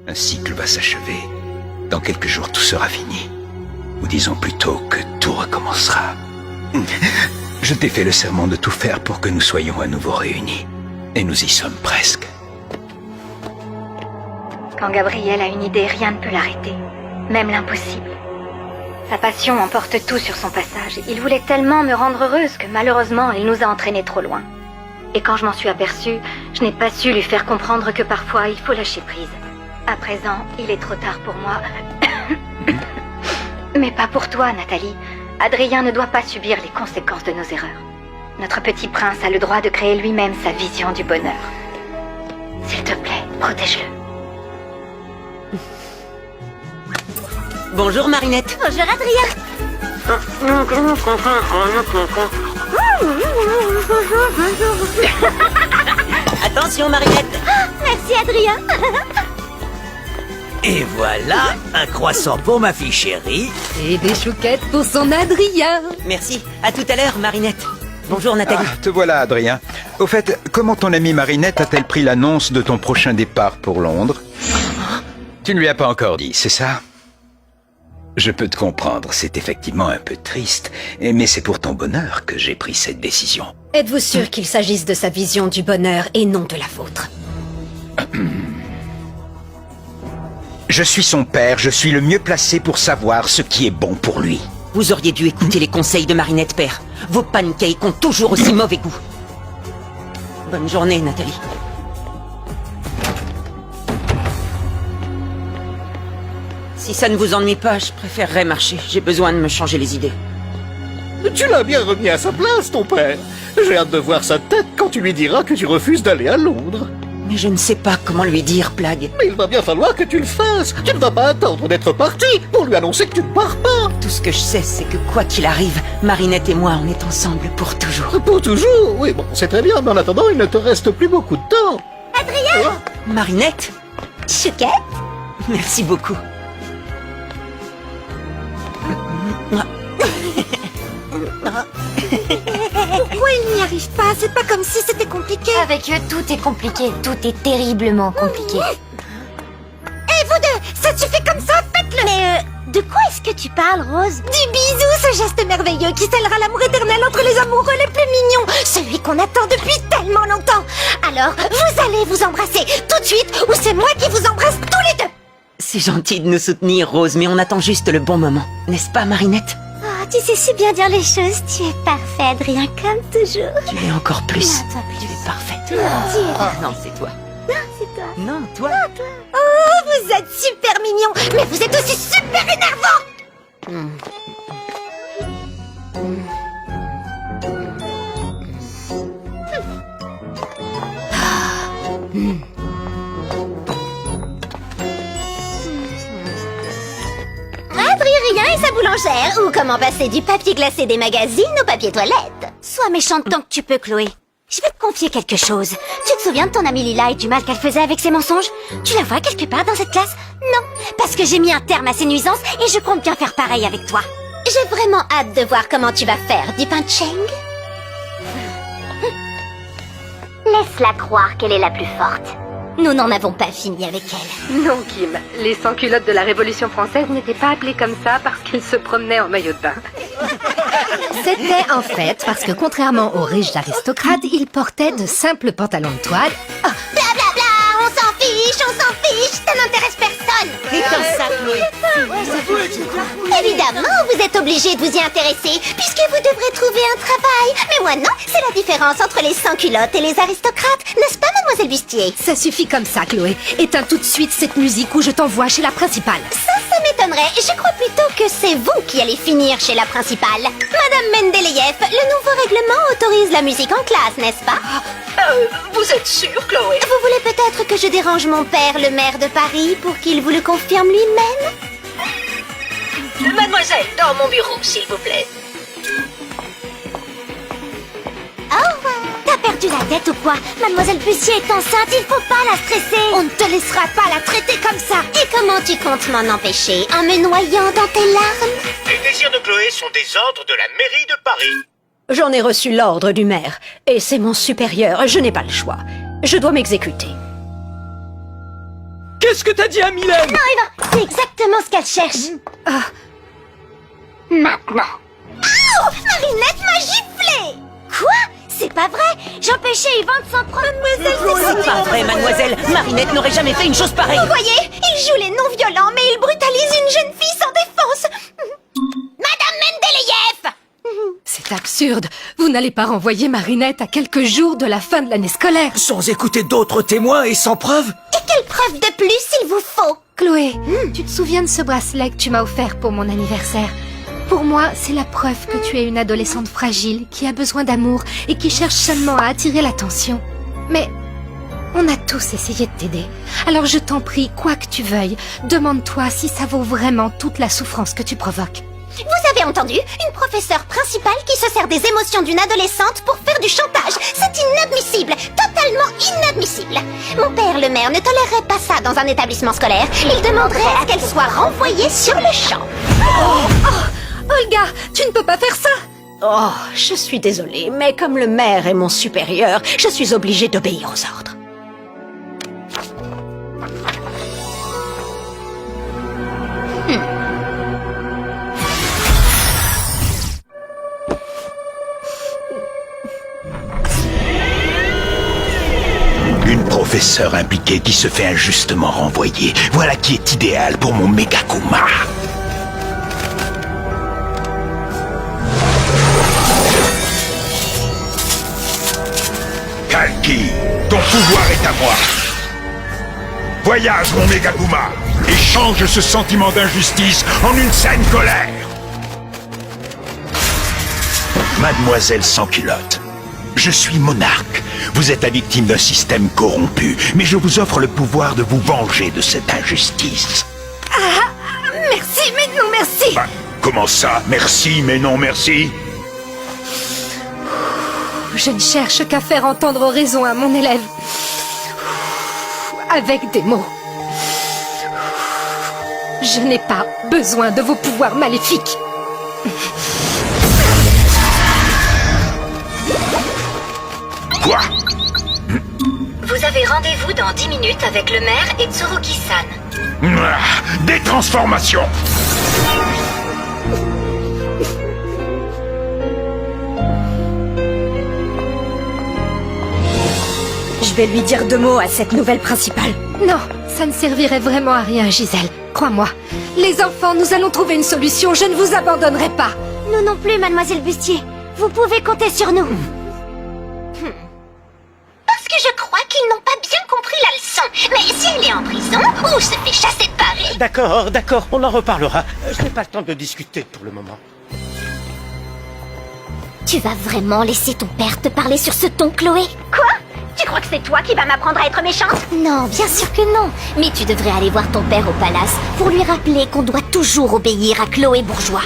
Un cycle va s'achever. Dans quelques jours, tout sera fini. Ou disons plutôt que tout recommencera. Je t'ai fait le serment de tout faire pour que nous soyons à nouveau réunis. Et nous y sommes presque. Quand Gabriel a une idée, rien ne peut l'arrêter. Même l'impossible. Sa passion emporte tout sur son passage. Il voulait tellement me rendre heureuse que malheureusement, il nous a entraînés trop loin. Et quand je m'en suis aperçue, je n'ai pas su lui faire comprendre que parfois, il faut lâcher prise. À présent, il est trop tard pour moi. Mais pas pour toi, Nathalie. Adrien ne doit pas subir les conséquences de nos erreurs. Notre petit prince a le droit de créer lui-même sa vision du bonheur. S'il te plaît, protège-le. Bonjour Marinette. Bonjour Adrien. Attention Marinette. Merci Adrien. Et voilà, un croissant pour ma fille chérie. Et des chouquettes pour son Adrien. Merci, à tout à l'heure Marinette. Bonjour Nathalie. Ah, te voilà, Adrien. Au fait, comment ton amie Marinette a-t-elle pris l'annonce de ton prochain départ pour Londres? Tu ne lui as pas encore dit, c'est ça? Je peux te comprendre, c'est effectivement un peu triste, mais c'est pour ton bonheur que j'ai pris cette décision. Êtes-vous sûr qu'il s'agisse de sa vision du bonheur et non de la vôtre? Je suis son père, je suis le mieux placé pour savoir ce qui est bon pour lui. Vous auriez dû écouter les conseils de Marinette père. Vos pancakes ont toujours aussi mauvais goût. Bonne journée Nathalie. Si ça ne vous ennuie pas, je préférerais marcher. J'ai besoin de me changer les idées. Tu l'as bien remis à sa place, ton père. J'ai hâte de voir sa tête quand tu lui diras que tu refuses d'aller à Londres. Mais je ne sais pas comment lui dire, Plague. Mais il va bien falloir que tu le fasses. Tu ne vas pas attendre d'être parti pour lui annoncer que tu ne pars pas. Tout ce que je sais, c'est que quoi qu'il arrive, Marinette et moi, on est ensemble pour toujours. Pour toujours? Oui, bon, c'est très bien, mais en attendant, il ne te reste plus beaucoup de temps. Adrien. Marinette? Chouquette. Merci beaucoup. Pourquoi il n'y arrive pas? C'est pas comme si c'était compliqué. Avec eux, tout est compliqué. Tout est terriblement compliqué. Et vous deux, ça suffit comme ça, faites-le. Mais de quoi est-ce que tu parles, Rose? Du bisou, ce geste merveilleux qui scellera l'amour éternel entre les amoureux les plus mignons. Celui qu'on attend depuis tellement longtemps. Alors, vous allez vous embrasser tout de suite ou c'est moi qui vous embrasse tous les deux. C'est gentil de nous soutenir, Rose, mais on attend juste le bon moment. N'est-ce pas, Marinette? Oh, tu sais si bien dire les choses. Tu es parfait, Adrien, comme toujours. Tu es encore plus. Non, toi plus. Tu es parfaite. Tu es... Non, c'est toi. Non, c'est toi. Non, toi. Oh, vous êtes super mignons, mais vous êtes aussi super énervants. Adrien et sa boulangère, ou comment passer du papier glacé des magazines au papier toilette. Sois méchante tant que tu peux, Chloé. Je vais te confier quelque chose. Tu te souviens de ton amie Lila et du mal qu'elle faisait avec ses mensonges? Tu la vois quelque part dans cette classe? Non, parce que j'ai mis un terme à ses nuisances et je compte bien faire pareil avec toi. J'ai vraiment hâte de voir comment tu vas faire du pain de Cheng. Laisse-la croire qu'elle est la plus forte. Nous n'en avons pas fini avec elle. Non, Kim. Les sans-culottes de la Révolution française n'étaient pas appelés comme ça parce qu'ils se promenaient en maillot de bain. C'était en fait parce que contrairement aux riches aristocrates, ils portaient de simples pantalons de toile. Bla bla bla, on s'en fiche, ça n'intéresse personne. Éteins ça, Chloé. Évidemment, vous êtes obligé de vous y intéresser, puisque vous devrez trouver un travail. Mais moi non, c'est la différence entre les sans-culottes et les aristocrates, n'est-ce pas, mademoiselle Bustier? Ça suffit comme ça, Chloé. Éteins tout de suite cette musique ou je t'envoie chez la principale. Ça m'étonnerait. Je crois plutôt que c'est vous qui allez finir chez la principale. Madame Mendeleïev, le nouveau règlement autorise la musique en classe, n'est-ce pas? Vous êtes sûre, Chloé? Vous voulez peut-être que je dérange mon père, le maire de Paris, pour qu'il vous le confirme lui-même? Mademoiselle, dans mon bureau, s'il vous plaît. Oh, t'as perdu la tête ou quoi? Mademoiselle Bustier est enceinte, il faut pas la stresser. On ne te laissera pas la traiter comme ça. Et comment tu comptes m'en empêcher? En me noyant dans tes larmes? Les désirs de Chloé sont des ordres de la mairie de Paris. J'en ai reçu l'ordre du maire. Et c'est mon supérieur, je n'ai pas le choix. Je dois m'exécuter. Qu'est-ce que t'as dit à Mylène? Non, Eva, c'est exactement ce qu'elle cherche. Maintenant. Oh, Marinette m'a giflé. Quoi? C'est pas vrai. J'empêchais Yvan de s'en prendre. Mademoiselle, C'est pas vrai, mademoiselle. Marinette n'aurait jamais fait une chose pareille. Vous voyez, il joue les non-violents, mais il brutalise une jeune fille sans défense. Madame Mendeleïev! C'est absurde. Vous n'allez pas renvoyer Marinette à quelques jours de la fin de l'année scolaire. Sans écouter d'autres témoins et sans preuve? Et quelle preuve de plus il vous faut? Chloé, tu te souviens de ce bracelet que tu m'as offert pour mon anniversaire? Pour moi, c'est la preuve que tu es une adolescente fragile, qui a besoin d'amour et qui cherche seulement à attirer l'attention. Mais on a tous essayé de t'aider. Alors je t'en prie, quoi que tu veuilles, demande-toi si ça vaut vraiment toute la souffrance que tu provoques. Vous avez entendu? Une professeure principale qui se sert des émotions d'une adolescente pour faire du chantage. C'est inadmissible, totalement inadmissible. Mon père, le maire, ne tolérerait pas ça dans un établissement scolaire. Il demanderait à ce qu'elle soit renvoyée sur le champ. Olga, tu ne peux pas faire ça! Oh, je suis désolée, mais comme le maire est mon supérieur, je suis obligée d'obéir aux ordres. Une professeure impliquée qui se fait injustement renvoyer. Voilà qui est idéal pour mon Megakuma. Kalki, ton pouvoir est à moi. Voyage, mon Megakuma, et change ce sentiment d'injustice en une saine colère. Mademoiselle sans culotte, je suis monarque. Vous êtes la victime d'un système corrompu, mais je vous offre le pouvoir de vous venger de cette injustice. Merci, mais non merci! Bah, comment ça? Merci, mais non merci? Je ne cherche qu'à faire entendre raison à mon élève. Avec des mots. Je n'ai pas besoin de vos pouvoirs maléfiques. Quoi? Vous avez rendez-vous dans 10 minutes avec le maire et Tsurugi-san. Des transformations! Je vais lui dire 2 mots à cette nouvelle principale. Non, ça ne servirait vraiment à rien, Gisèle. Crois-moi. Les enfants, nous allons trouver une solution. Je ne vous abandonnerai pas. Nous non plus, mademoiselle Bustier. Vous pouvez compter sur nous. Parce que je crois qu'ils n'ont pas bien compris la leçon. Mais s'il est en prison ou se fait chasser de Paris... D'accord, on en reparlera. Je n'ai pas le temps de discuter pour le moment. Tu vas vraiment laisser ton père te parler sur ce ton, Chloé? Quoi? Tu crois que c'est toi qui vas m'apprendre à être méchante? Non, bien sûr que non. Mais tu devrais aller voir ton père au palace pour lui rappeler qu'on doit toujours obéir à Chloé Bourgeois.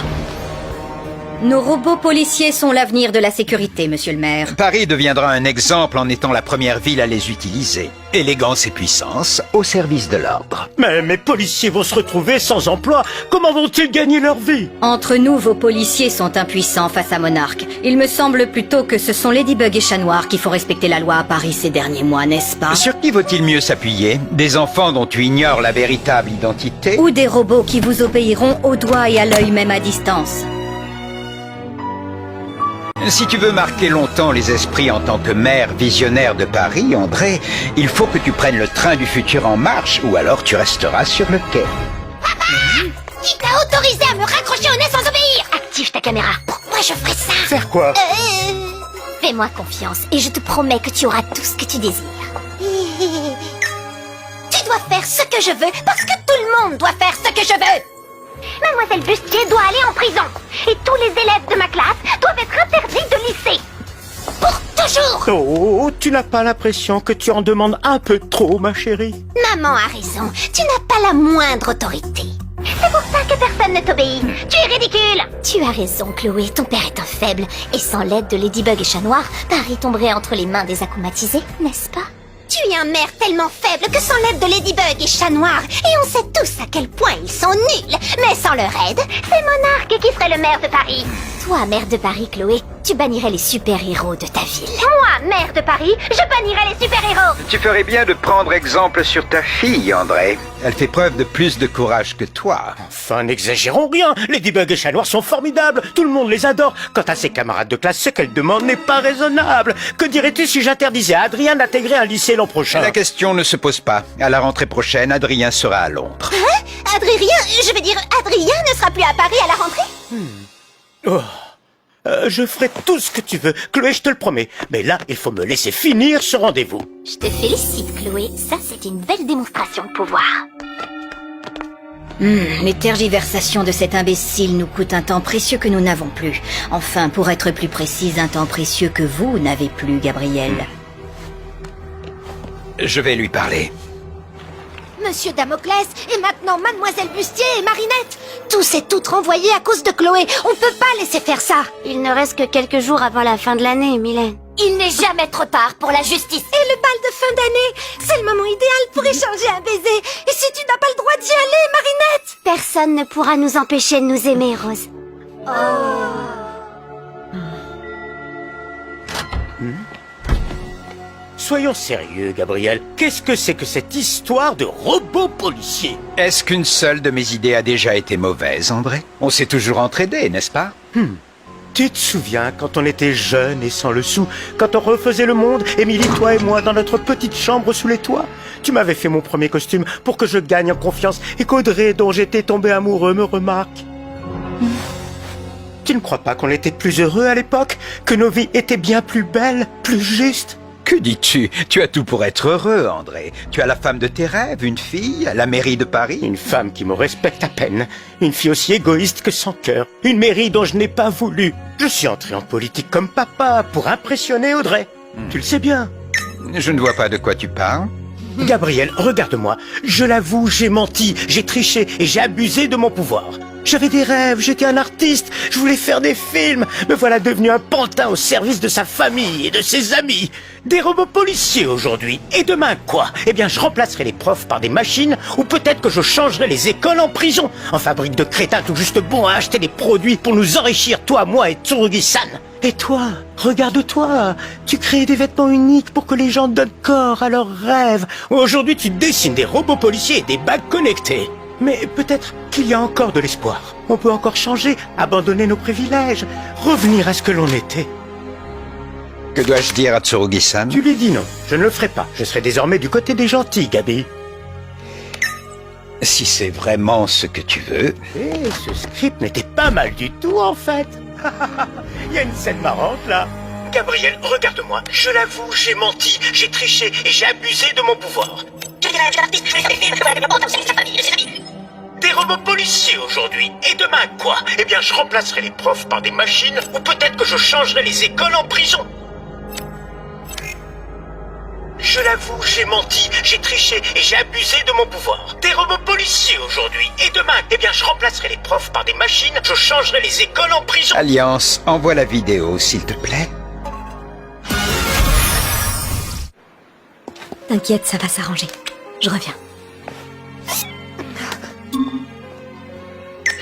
Nos robots policiers sont l'avenir de la sécurité, monsieur le maire. Paris deviendra un exemple en étant la première ville à les utiliser. Élégance et puissance au service de l'ordre. Mais mes policiers vont se retrouver sans emploi. Comment vont-ils gagner leur vie? Entre nous, vos policiers sont impuissants face à Monarque. Il me semble plutôt que ce sont Ladybug et Chat Noir qui font respecter la loi à Paris ces derniers mois, n'est-ce pas? Sur qui vaut-il mieux s'appuyer? Des enfants dont tu ignores la véritable identité? Ou des robots qui vous obéiront au doigt et à l'œil même à distance? Si tu veux marquer longtemps les esprits en tant que maire visionnaire de Paris, André, il faut que tu prennes le train du futur en marche, ou alors tu resteras sur le quai. Papa! Il t'a autorisé à me raccrocher au nez sans obéir! Active ta caméra. Pourquoi je ferais ça? Faire quoi? Fais-moi confiance et je te promets que tu auras tout ce que tu désires. Tu dois faire ce que je veux parce que tout le monde doit faire ce que je veux! Mademoiselle Bustier doit aller en prison. Et tous les élèves de ma classe doivent être interdits de lycée. Pour toujours. Oh, tu n'as pas l'impression que tu en demandes un peu trop, ma chérie? Maman a raison. Tu n'as pas la moindre autorité. C'est pour ça que personne ne t'obéit. Tu es ridicule. Tu as raison, Chloé. Ton père est un faible. Et sans l'aide de Ladybug et Chat Noir, Paris tomberait entre les mains des akumatisés, n'est-ce pas? Tu es un maire tellement faible que sans l'aide de Ladybug et Chat Noir, et on sait tous à quel point ils sont nuls, mais sans leur aide, c'est Monarque qui serait le maire de Paris. Toi, maire de Paris, Chloé, Tu bannirais les super-héros de ta ville. Moi, maire de Paris, je bannirais les super-héros. Tu ferais bien de prendre exemple sur ta fille, André. Elle fait preuve de plus de courage que toi. Enfin, n'exagérons rien. Ladybug et Chat Noir sont formidables. Tout le monde les adore. Quant à ses camarades de classe, ce qu'elle demande n'est pas raisonnable. Que dirais-tu si j'interdisais à Adrien d'intégrer un lycée l'an prochain? La question ne se pose pas. À la rentrée prochaine, Adrien sera à Londres. Hein? Adrien ne sera plus à Paris à la rentrée? Je ferai tout ce que tu veux, Chloé, je te le promets. Mais là, il faut me laisser finir ce rendez-vous. Je te félicite, Chloé. Ça, c'est une belle démonstration de pouvoir. Les tergiversations de cet imbécile nous coûtent un temps précieux que nous n'avons plus. Enfin, pour être plus précise, un temps précieux que vous n'avez plus, Gabriel. Je vais lui parler. Monsieur Damoclès, et maintenant Mademoiselle Bustier et Marinette. Tous et toutes renvoyés à cause de Chloé. On peut pas laisser faire ça. Il ne reste que quelques jours avant la fin de l'année, Mylène. Il n'est jamais trop tard pour la justice. Et le bal de fin d'année, c'est le moment idéal pour échanger un baiser. Et si tu n'as pas le droit d'y aller, Marinette? Personne ne pourra nous empêcher de nous aimer, Rose. Soyons sérieux, Gabriel. Qu'est-ce que c'est que cette histoire de robot policier? Est-ce qu'une seule de mes idées a déjà été mauvaise, André? On s'est toujours entraidés, n'est-ce pas? Tu te souviens quand on était jeunes et sans le sou, quand on refaisait le monde, Émilie, toi et moi, dans notre petite chambre sous les toits? Tu m'avais fait mon premier costume pour que je gagne en confiance et qu'Audrey, dont j'étais tombé amoureux, me remarque. Tu ne crois pas qu'on était plus heureux à l'époque? Que nos vies étaient bien plus belles, plus justes? Que dis-tu? Tu as tout pour être heureux, André. Tu as la femme de tes rêves, une fille, la mairie de Paris. Une femme qui me respecte à peine. Une fille aussi égoïste que sans cœur. Une mairie dont je n'ai pas voulu. Je suis entré en politique comme papa pour impressionner Audrey. Tu le sais bien. Je ne vois pas de quoi tu parles. Gabriel, regarde-moi. Je l'avoue, j'ai menti, j'ai triché et j'ai abusé de mon pouvoir. J'avais des rêves, j'étais un artiste, je voulais faire des films. Me voilà devenu un pantin au service de sa famille et de ses amis. Des robots policiers aujourd'hui. Et demain quoi? Eh bien, je remplacerai les profs par des machines ou peut-être que je changerai les écoles en prison. En fabrique de crétins tout juste bons à acheter des produits pour nous enrichir, toi, moi et Tsurugi-san. Et toi, regarde-toi, tu crées des vêtements uniques pour que les gens donnent corps à leurs rêves. Aujourd'hui, tu dessines des robots policiers et des bagues connectées. Mais peut-être qu'il y a encore de l'espoir. On peut encore changer, abandonner nos privilèges, revenir à ce que l'on était. Que dois-je dire à Tsurugi-san? Tu lui dis non, je ne le ferai pas. Je serai désormais du côté des gentils, Gabi. Si c'est vraiment ce que tu veux. Eh, ce script n'était pas mal du tout, en fait. Il y a une scène marrante, là. Gabriel, regarde-moi. Je l'avoue, j'ai menti, j'ai triché et j'ai abusé de mon pouvoir. Des robots policiers aujourd'hui. Et demain quoi? Eh bien, je remplacerai les profs par des machines ou peut-être que je changerai les écoles en prison. Je l'avoue, j'ai menti, j'ai triché et j'ai abusé de mon pouvoir. Des robots policiers aujourd'hui. Et demain, eh bien, je remplacerai les profs par des machines, je changerai les écoles en prison. Alliance, envoie la vidéo, s'il te plaît. T'inquiète, ça va s'arranger. Je reviens.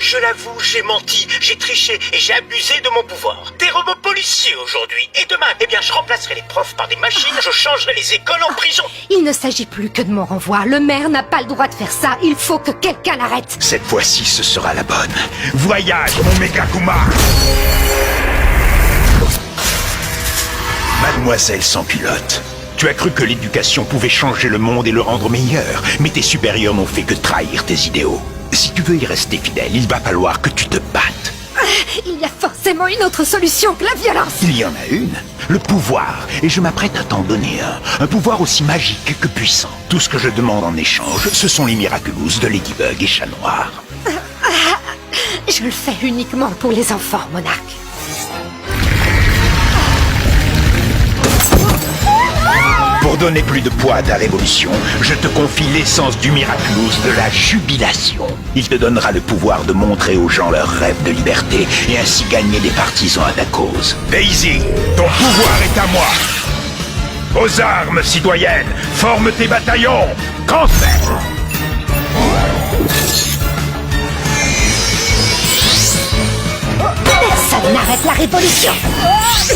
Je l'avoue, j'ai menti, j'ai triché et j'ai abusé de mon pouvoir. Des robots policiers aujourd'hui. Et demain, eh bien, je remplacerai les profs par des machines, je changerai les écoles en prison. Il ne s'agit plus que de mon renvoi. Le maire n'a pas le droit de faire ça. Il faut que quelqu'un l'arrête. Cette fois-ci, ce sera la bonne. Voyage, mon Megakuma! Mademoiselle sans culotte, tu as cru que l'éducation pouvait changer le monde et le rendre meilleur, mais tes supérieurs n'ont fait que trahir tes idéaux. Si tu veux y rester fidèle, il va falloir que tu te battes. Il y a forcément une autre solution que la violence. Il y en a une, le pouvoir, et je m'apprête à t'en donner un pouvoir aussi magique que puissant. Tout ce que je demande en échange, ce sont les Miraculous de Ladybug et Chat Noir. Je le fais uniquement pour les enfants, Monarque. Pour donner plus de poids à ta révolution, je te confie l'essence du Miraculous de la jubilation. Il te donnera le pouvoir de montrer aux gens leurs rêves de liberté et ainsi gagner des partisans à ta cause. Daisy, ton pouvoir est à moi. Aux armes, citoyennes, forme tes bataillons. Cancer. Personne n'arrête la révolution!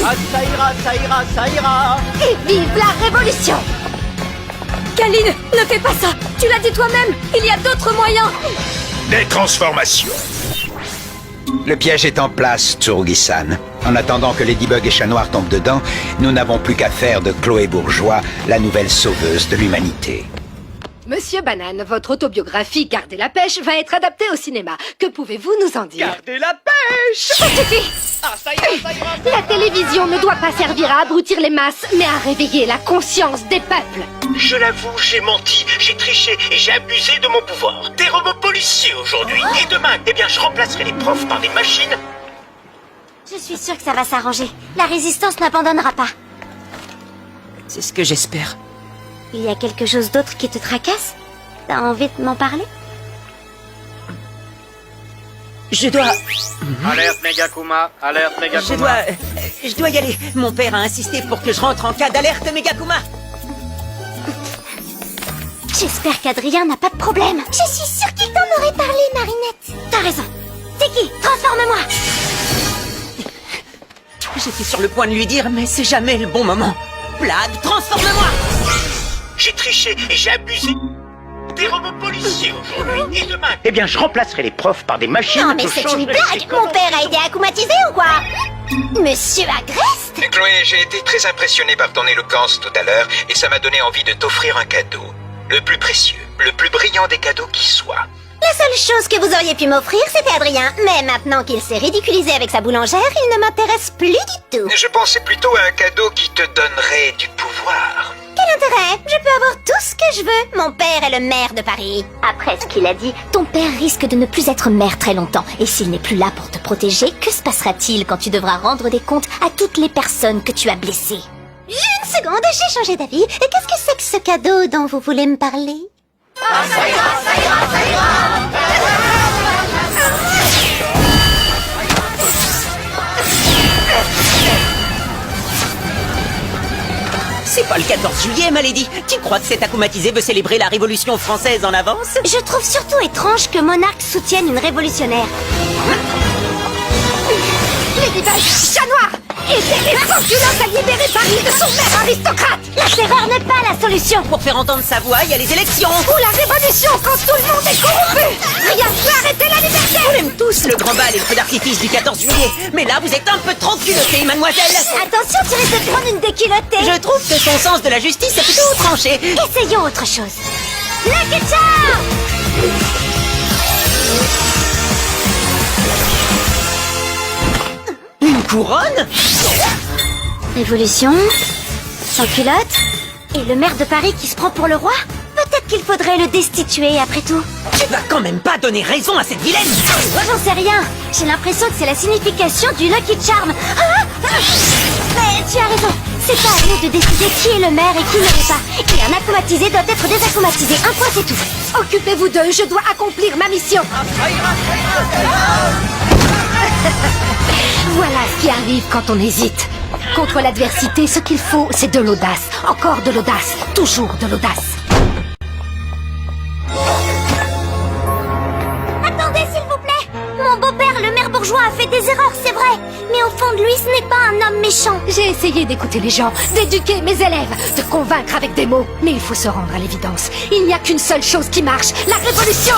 Ah, ça ira, ça ira, ça ira. Et vive la révolution! Kaline, ne fais pas ça. Tu l'as dit toi-même. Il y a d'autres moyens. Des transformations. Le piège est en place, Tsurugi-san. En attendant que Ladybug et Chat Noir tombent dedans, nous n'avons plus qu'à faire de Chloé Bourgeois la nouvelle sauveuse de l'humanité. Monsieur Banane, votre autobiographie Gardez la pêche va être adaptée au cinéma. Que pouvez-vous nous en dire? Gardez la pêche. Ça suffit! Ah, ça ira, ça ira. La télévision ne doit pas servir à abrutir les masses, mais à réveiller la conscience des peuples. Je l'avoue, j'ai menti, j'ai triché et j'ai abusé de mon pouvoir. Des robots policiers aujourd'hui. Et demain, eh bien, je remplacerai les profs par des machines. Je suis sûre que ça va s'arranger. La résistance n'abandonnera pas. C'est ce que j'espère. Il y a quelque chose d'autre qui te tracasse? T'as envie de m'en parler? Je dois... Alerte Megakuma, alerte Megakuma. Je dois y aller. Mon père a insisté pour que je rentre en cas d'alerte Megakuma. J'espère qu'Adrien n'a pas de problème. Je suis sûre qu'il t'en aurait parlé, Marinette. T'as raison. C'est qui? Transforme-moi. J'étais sur le point de lui dire, mais c'est jamais le bon moment. Blague, transforme-moi! J'ai triché et j'ai abusé des robots policiers aujourd'hui. Et demain, eh bien, je remplacerai les profs par des machines. Non, mais c'est une blague. Mon père a été akumatisé ou quoi? Monsieur Agreste? Chloé, j'ai été très impressionné par ton éloquence tout à l'heure et ça m'a donné envie de t'offrir un cadeau. Le plus précieux, le plus brillant des cadeaux qui soit. La seule chose que vous auriez pu m'offrir, c'était Adrien. Mais maintenant qu'il s'est ridiculisé avec sa boulangère, il ne m'intéresse plus du tout. Je pensais plutôt à un cadeau qui te donnerait du pouvoir. Quel intérêt? Je peux avoir tout ce que je veux. Mon père est le maire de Paris. Après ce qu'il a dit, ton père risque de ne plus être maire très longtemps. Et s'il n'est plus là pour te protéger, que se passera-t-il quand tu devras rendre des comptes à toutes les personnes que tu as blessées? Une seconde, j'ai changé d'avis. Et qu'est-ce que c'est que ce cadeau dont vous voulez me parler? C'est pas le 14 juillet, ma lady. Tu crois que cet akumatisé veut célébrer la Révolution française en avance? Je trouve surtout étrange que Monarque soutienne une révolutionnaire. Ladybug, Chat Noir, aidez les sans-culottes à libérer Paris de son maire aristocrate. La terreur n'est pas la solution. Pour faire entendre sa voix, il y a les élections. Ou la révolution quand tout le monde est corrompu. Rien ne peut arrêter la liberté. On aime tous le grand bal et le feu d'artifice du 14 juillet. Mais là, vous êtes un peu trop culottée, mademoiselle. Attention, tu risques de prendre une déculottée. Je trouve que son sens de la justice est plutôt tranché. Essayons autre chose. Lucky Charm! Une couronne? Révolution, sans culotte, et le maire de Paris qui se prend pour le roi? Peut-être qu'il faudrait le destituer après tout. Tu vas quand même pas donner raison à cette vilaine. Moi j'en sais rien. J'ai l'impression que c'est la signification du Lucky Charm. Mais tu as raison. C'est pas à nous de décider qui est le maire et qui ne l'est pas. Et un akumatisé doit être désakumatisé. Un point, c'est tout. Occupez-vous d'eux, je dois accomplir ma mission. Voilà ce qui arrive quand on hésite. Contre l'adversité, ce qu'il faut, c'est de l'audace. Encore de l'audace. Toujours de l'audace. Attendez, s'il vous plaît. Mon beau-père, le maire bourgeois, a fait des erreurs, c'est vrai. Mais au fond de lui, ce n'est pas un homme méchant. J'ai essayé d'écouter les gens, d'éduquer mes élèves, de convaincre avec des mots. Mais il faut se rendre à l'évidence. Il n'y a qu'une seule chose qui marche, la révolution.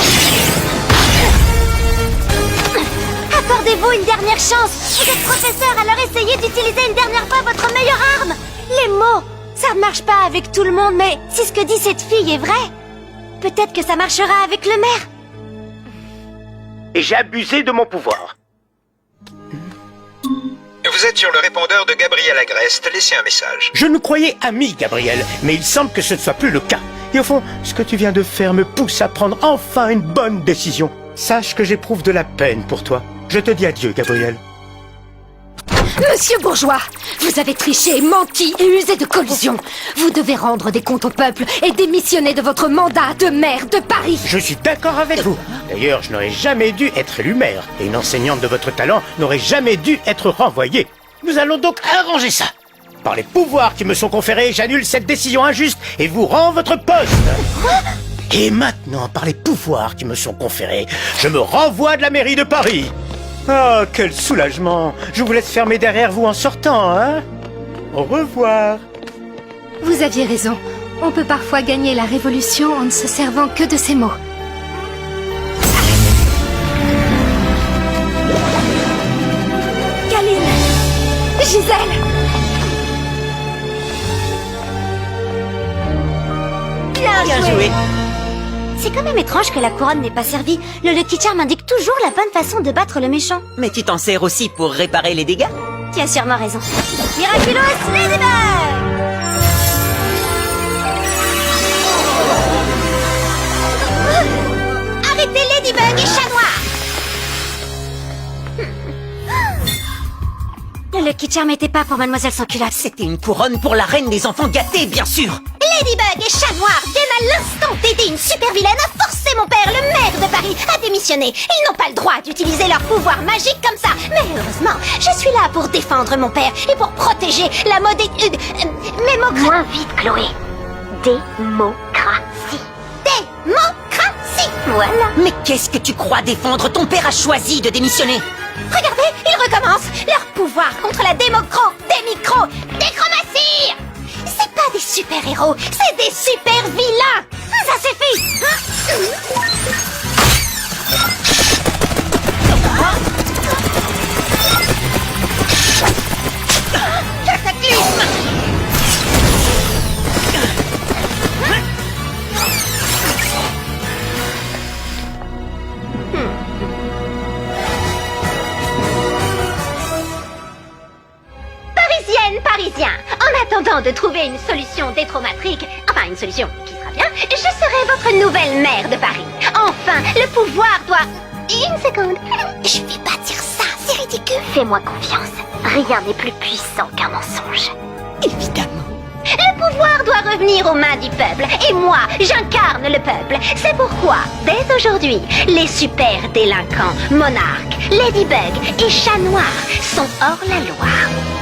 Accordez-vous une dernière chance. Vous êtes professeur, alors essayez d'utiliser une dernière fois votre meilleure arme. Les mots, ça ne marche pas avec tout le monde, mais si ce que dit cette fille est vrai, peut-être que ça marchera avec le maire. Et j'ai abusé de mon pouvoir. Vous êtes sur le répondeur de Gabriel Agreste. Laissez un message. Je nous croyais amis, Gabriel, mais il semble que ce ne soit plus le cas. Et au fond, ce que tu viens de faire me pousse à prendre enfin une bonne décision. Sache que j'éprouve de la peine pour toi. Je te dis adieu, Gabriel. Monsieur Bourgeois, vous avez triché, menti et usé de collusion. Vous devez rendre des comptes au peuple et démissionner de votre mandat de maire de Paris. Je suis d'accord avec vous. D'ailleurs, je n'aurais jamais dû être élu maire. Et une enseignante de votre talent n'aurait jamais dû être renvoyée. Nous allons donc arranger ça. Par les pouvoirs qui me sont conférés, j'annule cette décision injuste et vous rends votre poste. Et maintenant, par les pouvoirs qui me sont conférés, je me renvoie de la mairie de Paris. Oh, quel soulagement! Je vous laisse fermer derrière vous en sortant, hein? Au revoir. Vous aviez raison. On peut parfois gagner la révolution en ne se servant que de ces mots. Kaline! Gisèle! Bien joué. C'est quand même étrange que la couronne n'ait pas servi. Le Lucky Charm indique toujours la bonne façon de battre le méchant. Mais tu t'en sers aussi pour réparer les dégâts. Tu as sûrement raison. Miraculous Ladybug! Arrêtez Ladybug et Chat Noir! Le Lucky Charm n'était pas pour Mademoiselle sans culotte. C'était une couronne pour la reine des enfants gâtés, bien sûr. Ladybug et Chat Noir viennent à l'instant d'aider une super vilaine à forcer mon père, le maire de Paris, à démissionner. Ils n'ont pas le droit d'utiliser leur pouvoir magique comme ça. Mais heureusement, je suis là pour défendre mon père et pour protéger la mémocratie. Moins vite, Chloé. Démocratie. Démocratie. Voilà. Mais qu'est-ce que tu crois défendre? Ton père a choisi de démissionner. Regardez, ils recommencent leur pouvoir contre la déchromatie. C'est pas des super-héros, c'est des super-vilains. Ça suffit. Cataclysme. Parisien, en attendant de trouver une solution détraumatrique, enfin une solution qui sera bien, je serai votre nouvelle maire de Paris. Enfin, le pouvoir doit... Une seconde, je vais pas dire ça, c'est ridicule. Fais-moi confiance. Rien n'est plus puissant qu'un mensonge. Évidemment. Le pouvoir doit revenir aux mains du peuple, et moi, j'incarne le peuple. C'est pourquoi, dès aujourd'hui, les super délinquants, monarques, Ladybug et Chat Noir sont hors la loi.